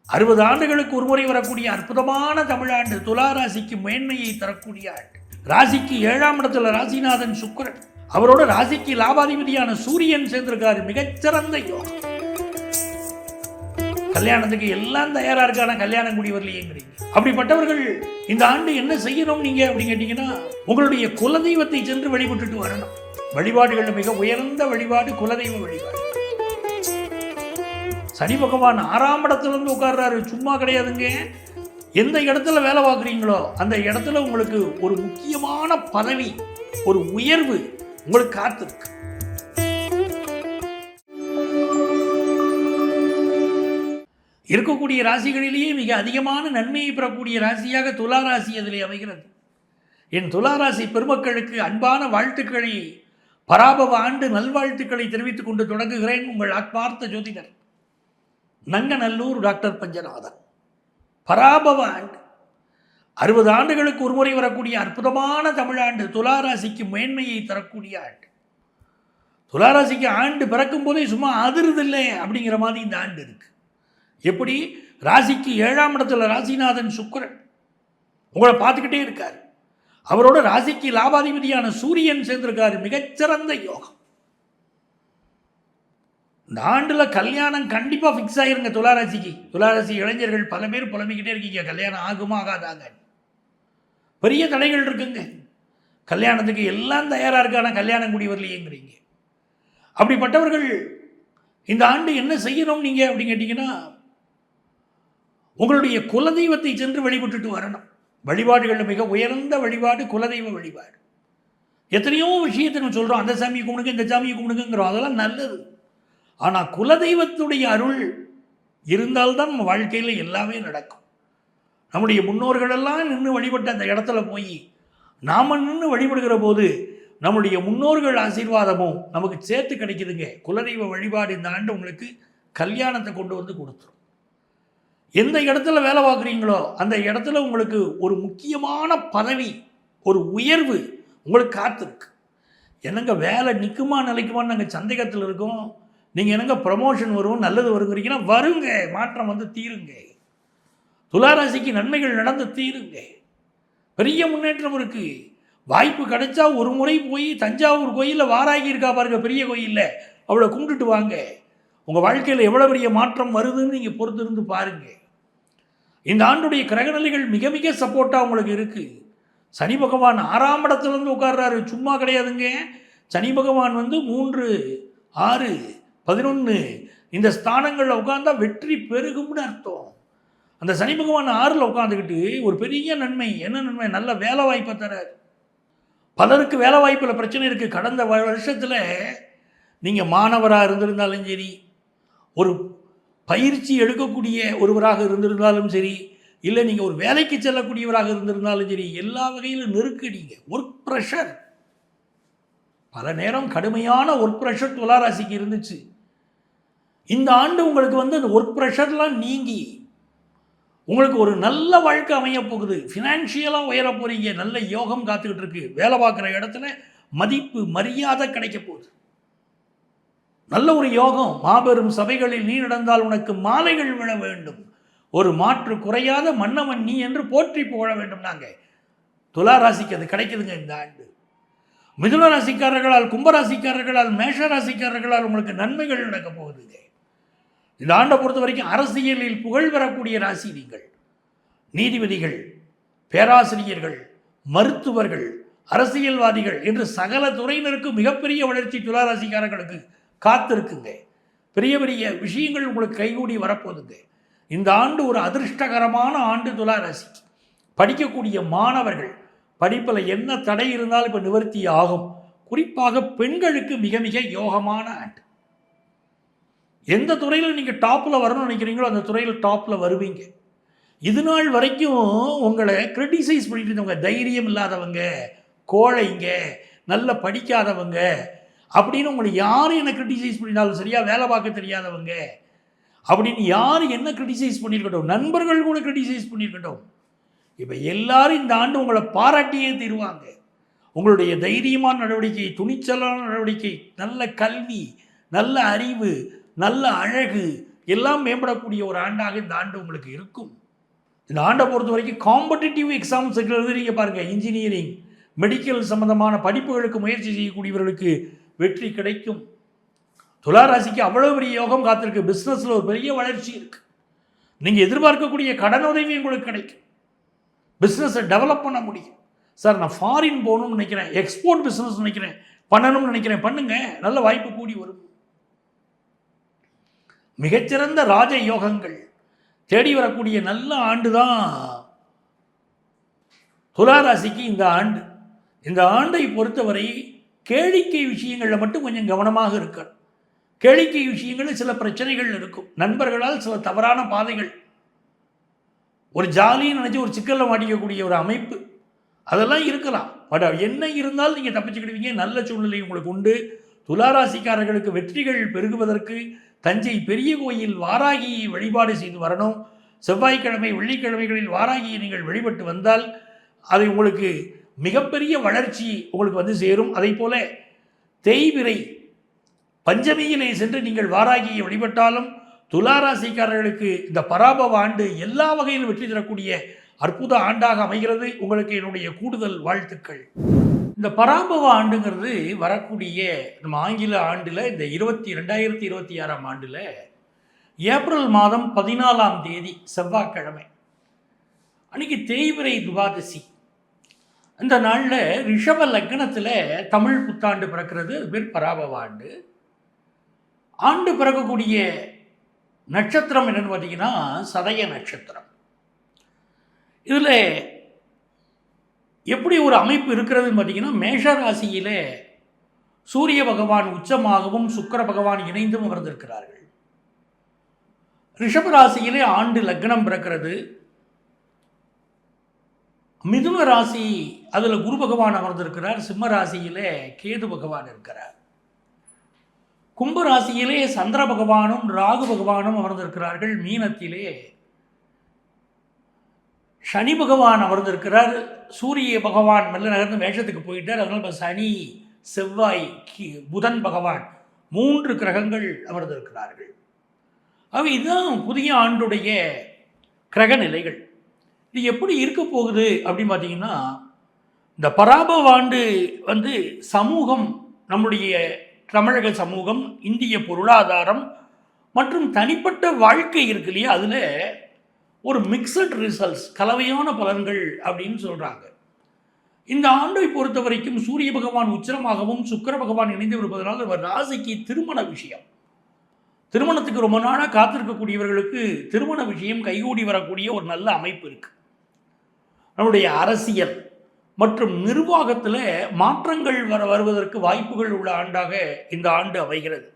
60 ஆண்டுகளுக்கு ஒருமுறை வரக்கூடிய அற்புதமான தமிழாண்டு துலா ராசிக்கு மேன்மையை தரக்கூடிய ஆண்டு. ராசிக்கு 7ஆம் இடத்துல ராசிநாதன் சுக்கிரன், அவரோட ராசிக்கு லாபாதிபதியான சூரியன் சேர்ந்திருக்காரு. மிகச்சிறந்த யோகம். கல்யாணத்துக்கு எல்லாம் தயாரா இருக்கான கல்யாணம் கூடி வரலையேங்கிறீங்க. அப்படிப்பட்டவர்கள் இந்த ஆண்டு என்ன செய்யணும் நீங்க அப்படின்னு கேட்டீங்கன்னா, உங்களுடைய குலதெய்வத்தை சென்று வழிபட்டுட்டு வரணும். வழிபாடுகள் மிக உயர்ந்த வழிபாடு குலதெய்வ வழிபாடு. சனி பகவான் 6ஆம் இடத்துல இருந்து உட்கார்றாரு, சும்மா கிடையாதுங்க. எந்த இடத்துல வேலை பார்க்குறீங்களோ அந்த இடத்துல உங்களுக்கு ஒரு முக்கியமான பதவி, ஒரு உயர்வு உங்களுக்கு காத்திருக்கு. இருக்கக்கூடிய ராசிகளிலேயே மிக அதிகமான நன்மையை பெறக்கூடிய ராசியாக துலா ராசி அதிலே அமைகிறது. என் துலா ராசி பெருமக்களுக்கு அன்பான வாழ்த்துக்களை, பராபவ ஆண்டு நல்வாழ்த்துக்களை தெரிவித்துக் கொண்டு தொடங்குகிறேன். உங்கள் ஆத்மார்த்த ஜோதிடர் நங்கநல்லூர் டாக்டர் பஞ்சநாதன். பராபவ ஆண்டு 60 ஆண்டுகளுக்கு ஒருமுறை வரக்கூடிய அற்புதமான தமிழாண்டு. துலா ராசிக்கு மேன்மையை தரக்கூடிய ஆண்டு. துலா ராசிக்கு ஆண்டு பிறக்கும் போதே சும்மா அதிர்தில்லை அப்படிங்கிற மாதிரி இந்த ஆண்டு இருக்கு. எப்படி? ராசிக்கு 7ஆம் இடத்துல ராசிநாதன் சுக்கிரன் உங்களை பார்த்துக்கிட்டே இருக்கார். அவரோட ராசிக்கு லாபாதிபதியான சூரியன் சேர்ந்திருக்காரு. மிகச்சிறந்த யோகம். இந்த ஆண்டுல கல்யாணம் கண்டிப்பா ஃபிக்ஸ் ஆயிருங்க துளாராசிக்கு. துளாராசி இளைஞர்கள் பல பேர் புலம்பிக்கிட்டே இருக்கீங்க, கல்யாணம் ஆகுமா ஆகாதாங்க. பெரிய தடைகள் இருக்குங்க. கல்யாணத்துக்கு எல்லாம் தயாரா இருக்கான கல்யாணம் கூடி வரலையேங்கிறீங்க. அப்படிப்பட்டவர்கள் இந்த ஆண்டு என்ன செய்யணும் நீங்க அப்படின்னு கேட்டீங்கன்னா, உங்களுடைய குலதெய்வத்தை சென்று வழிபட்டுட்டு வரணும். வழிபாடுகளில் மிக உயர்ந்த வழிபாடு குலதெய்வ வழிபாடு. எத்தனையோ விஷயத்தை நம்ம சொல்றோம், அந்த சாமியை கும்பிடுங்க இந்த சாமியை கும்பிடுங்கிறோம், அதெல்லாம் நல்லது. ஆனால் குலதெய்வத்துடைய அருள் இருந்தால்தான் நம்ம வாழ்க்கையில் எல்லாமே நடக்கும். நம்முடைய முன்னோர்களெல்லாம் நின்று வழிபட்ட அந்த இடத்துல போய் நாம் நின்று வழிபடுகிற போது நம்முடைய முன்னோர்கள் ஆசீர்வாதமும் நமக்கு சேர்த்து கிடைக்குதுங்க. குலதெய்வ வழிபாடு இந்த ஆண்டு உங்களுக்கு கல்யாணத்தை கொண்டு வந்து கொடுத்துரும். எந்த இடத்துல வேலை பார்க்குறீங்களோ அந்த இடத்துல உங்களுக்கு ஒரு முக்கியமான பதவி, ஒரு உயர்வு உங்களுக்கு காத்திருக்கு. என்னங்க வேலை நிற்குமா நிலைக்குமான்னு நாங்கள் சந்தேகத்தில் இருக்கோம். நீங்கள் என்னங்க ப்ரமோஷன் வரும் நல்லது வருங்கிறீங்கன்னா வருங்க, மாற்றம் வந்து தீருங்க. துளாராசிக்கு நன்மைகள் நடந்து தீருங்க. பெரிய முன்னேற்றம் இருக்குது. வாய்ப்பு கிடைச்சா ஒரு முறை போய் தஞ்சாவூர் கோயிலில் வாராகி இருக்கா பாருங்க, பெரிய கோயிலில் அவளை கும்பிட்டுட்டு வாங்க. உங்கள் வாழ்க்கையில் எவ்வளோ பெரிய மாற்றம் வருதுன்னு நீங்கள் பொறுத்திருந்து பாருங்கள். இந்த ஆண்டுடைய கிரகநிலைகள் மிக மிக சப்போர்ட்டாக உங்களுக்கு இருக்குது. சனி பகவான் 6ஆம் இடத்துலேருந்து உட்கார்றாரு, சும்மா கிடையாதுங்க. சனி பகவான் 3, 6, 11 இந்த ஸ்தானங்களில் உட்கார்ந்தா வெற்றி பெருகும்னு அர்த்தம். அந்த சனி பகவான் 6ல் உட்காந்துக்கிட்டு ஒரு பெரிய நன்மை. என்ன நன்மை? நல்ல வேலை வாய்ப்பை தரார். பலருக்கு வேலை வாய்ப்பில் பிரச்சனை இருக்குது. கடந்த வருஷத்தில் நீங்கள் மாணவராக இருந்திருந்தாலும் சரி, ஒரு பயிற்சி எடுக்கக்கூடிய ஒருவராக இருந்திருந்தாலும் சரி, இல்லை நீங்கள் ஒரு வேலைக்கு செல்லக்கூடியவராக இருந்திருந்தாலும் சரி, எல்லா வகையிலும் நெருக்கடிங்க. ஒர்க் ப்ரெஷர், பல நேரம் கடுமையான ஒர்க் ப்ரெஷர் துளாராசிக்கு இருந்துச்சு. இந்த ஆண்டு உங்களுக்கு அந்த ஒர்க் ப்ரெஷர்லாம் நீங்கி உங்களுக்கு ஒரு நல்ல வாழ்க்கை அமைய போகுது. ஃபினான்ஷியலாக உயர போகிறீங்க. நல்ல யோகம் காத்துக்கிட்டு இருக்கு. வேலை பார்க்குற இடத்துல மதிப்பு மரியாதை கிடைக்க போகுது. நல்ல ஒரு யோகம். மாபெரும் சபைகளில் நீ நடந்தால் உனக்கு மாலைகள் விழ வேண்டும், ஒரு மாற்று குறையாத மன்னவன் நீ என்று போற்றி புகழ வேண்டும். நாங்கள் துலா ராசிக்கு அது கிடைக்குதுங்க இந்த ஆண்டு. மிதுன ராசிக்காரர்களால், கும்பராசிக்காரர்களால், மேஷ ராசிக்காரர்களால் உங்களுக்கு நன்மைகள் நடக்க போகுதுங்க. இந்த ஆண்டை பொறுத்த வரைக்கும் அரசியலில் புகழ் பெறக்கூடிய ராசி நீங்கள். நீதிபதிகள், பேராசிரியர்கள், மருத்துவர்கள், அரசியல்வாதிகள் என்று சகல துறையினருக்கு மிகப்பெரிய வளர்ச்சி துளாராசிக்காரர்களுக்கு காத்திருக்குங்க. பெரிய பெரிய விஷயங்கள் உங்களுக்கு கைகூடி வரப்போகுதுங்க. இந்த ஆண்டு ஒரு அதிர்ஷ்டகரமான ஆண்டு துளாராசிக்கு. படிக்கக்கூடிய மாணவர்கள் படிப்பில் என்ன தடை இருந்தாலும் இப்போ நிவர்த்தி ஆகும். குறிப்பாக பெண்களுக்கு மிக மிக யோகமான ஆண்டு. எந்த துறையில் நீங்கள் டாப்பில் வரணும்னு நினைக்கிறீங்களோ அந்த துறையில் டாப்பில் வருவீங்க. இது நாள் வரைக்கும் உங்களை கிரிட்டிசைஸ் பண்ணிட்டு இருந்தவங்க, தைரியம் இல்லாதவங்க, கோழைங்க, நல்ல படிக்காதவங்க அப்படின்னு உங்களை யார் என்ன கிரிட்டிசைஸ் பண்ணினாலும், சரியாக வேலை பார்க்க தெரியாதவங்க அப்படின்னு யார் என்ன கிரிட்டிசைஸ் பண்ணியிருக்கட்டும், நண்பர்கள் கூட கிரிட்டிசைஸ் பண்ணியிருக்கட்டும், இப்போ எல்லாரும் இந்த ஆண்டு உங்களை பாராட்டியே தீருவாங்க. உங்களுடைய தைரியமான நடவடிக்கை, துணிச்சலான நடவடிக்கை, நல்ல கல்வி, நல்ல அறிவு, நல்ல அழகு, எல்லாம் மேம்படக்கூடிய ஒரு ஆண்டாக இந்த ஆண்டு உங்களுக்கு இருக்கும். இந்த ஆண்டை பொறுத்த வரைக்கும் காம்படிட்டிவ் எக்ஸாம்ஸ் எழுதுறீங்க பாருங்கள், இன்ஜினியரிங் மெடிக்கல் சம்பந்தமான படிப்புகளுக்கு முயற்சி செய்யக்கூடியவர்களுக்கு வெற்றி கிடைக்கும். துலா ராசிக்கு அவ்வளோ பெரிய யோகம் காத்திருக்கு. பிஸ்னஸில் ஒரு பெரிய வளர்ச்சி இருக்குது. நீங்கள் எதிர்பார்க்கக்கூடிய கடன் உதவி உங்களுக்கு கிடைக்கும். பிஸ்னஸை டெவலப் பண்ண முடியும். சார் நான் ஃபாரின் போகணும்னு நினைக்கிறேன், எக்ஸ்போர்ட் பிஸ்னஸ் நினைக்கிறேன், பண்ணணும்னு நினைக்கிறேன், பண்ணுங்க, நல்ல வாய்ப்பு கூடி வரும். மிகச்சிறந்த ராஜ யோகங்கள் தேடி வரக்கூடிய நல்ல ஆண்டு தான் துலா ராசிக்கு இந்த ஆண்டு. இந்த ஆண்டை பொறுத்தவரை கேளிக்கை விஷயங்களில் மட்டும் கொஞ்சம் கவனமாக இருக்கணும். கேளிக்கை விஷயங்களில் சில பிரச்சனைகள் இருக்கும். நண்பர்களால் சில தவறான பாதைகள், ஒரு ஜாலின்னு நினச்சி ஒரு சிக்கலில் மாட்டிக்கக்கூடிய ஒரு அமைப்பு, அதெல்லாம் இருக்கலாம். பட் என்ன இருந்தாலும் நீங்கள் தப்பிச்சுக்கிடுவீங்க. நல்ல சூழ்நிலை உங்களுக்கு உண்டு. துளாராசிக்காரர்களுக்கு வெற்றிகள் பெருகுவதற்கு தஞ்சை பெரிய கோயில் வாராகியை வழிபாடு செய்து வரணும். செவ்வாய்க்கிழமை வெள்ளிக்கிழமைகளில் வாராகியை நீங்கள் வழிபட்டு வந்தால் அது உங்களுக்கு மிகப்பெரிய வளர்ச்சி உங்களுக்கு வந்து சேரும். அதே போல தேய்பிறை பஞ்சமியிலே சென்று நீங்கள் வாராகியை வழிபட்டாலும் துளாராசிக்காரர்களுக்கு இந்த பராபவ ஆண்டு எல்லா வகையிலும் வெற்றி தரக்கூடிய அற்புத ஆண்டாக அமைகிறது. உங்களுக்கு என்னுடைய கூடுதல் வாழ்த்துக்கள். இந்த பராபவ ஆண்டுங்கிறது வரக்கூடிய நம்ம ஆங்கில ஆண்டில் இந்த 2026ஆம் ஆண்டில் ஏப்ரல் மாதம் 14ஆம் தேதி செவ்வாய்க்கிழமை அன்றைக்கி தேய்பிறை துவாதசி. இந்த நாளில் ரிஷப லக்னத்தில் தமிழ் புத்தாண்டு பிறக்கிறது. அது பேர் பராபவ ஆண்டு. ஆண்டு பிறக்கக்கூடிய நட்சத்திரம் என்னென்னு பார்த்தீங்கன்னா சதய நட்சத்திரம். இதில் எப்படி ஒரு அமைப்பு இருக்கிறதுன்னு பார்த்தீங்கன்னா, மேஷ ராசியிலே சூரிய பகவான் உச்சமாகவும் சுக்கிர பகவான் இணைந்தும் அமர்ந்திருக்கிறார்கள். ரிஷப ராசியிலே ஆண்டு லக்னம் பிறக்கிறது. மிதுன ராசி அதில் குரு பகவான் அமர்ந்திருக்கிறார். சிம்ம ராசியிலே கேது பகவான் இருக்கிறார். கும்ப ராசியிலே சந்திர பகவானும் ராகு பகவானும் அமர்ந்திருக்கிறார்கள். மீனத்திலே சனி பகவான் அமர்ந்திருக்கிறார். சூரிய பகவான் மெல்ல நகர்ந்து மேஷத்துக்கு போயிட்டார். அதனால் இப்போ சனி, செவ்வாய், புதன் பகவான் 3 கிரகங்கள் அமர்ந்திருக்கிறார்கள். அவை இதுதான் புதிய ஆண்டுடைய கிரக நிலைகள். இது எப்படி இருக்க போகுது அப்படின்னு பார்த்தீங்கன்னா, இந்த பராபவ ஆண்டு வந்து சமூகம், நம்முடைய தமிழக சமூகம், இந்திய பொருளாதாரம் மற்றும் தனிப்பட்ட வாழ்க்கை இருக்கு இல்லையா, அதில் ஒரு மிக்சட் ரிசல்ட்ஸ், கலவையான பலன்கள் அப்படின்னு சொல்கிறாங்க. இந்த ஆண்டை பொறுத்த வரைக்கும் சூரிய பகவான் உச்சரமாகவும் சுக்கிர பகவான் இணைந்து இருப்பதனால் அவர் ராசிக்கு திருமண விஷயம், திருமணத்துக்கு ரொம்ப நாளாக காத்திருக்கக்கூடியவர்களுக்கு திருமண விஷயம் கைகூடி வரக்கூடிய ஒரு நல்ல அமைப்பு இருக்குது. நம்முடைய அரசியல் மற்றும் நிர்வாகத்தில் மாற்றங்கள் வருவதற்கு வாய்ப்புகள் உள்ள ஆண்டாக இந்த ஆண்டு அமைகிறது.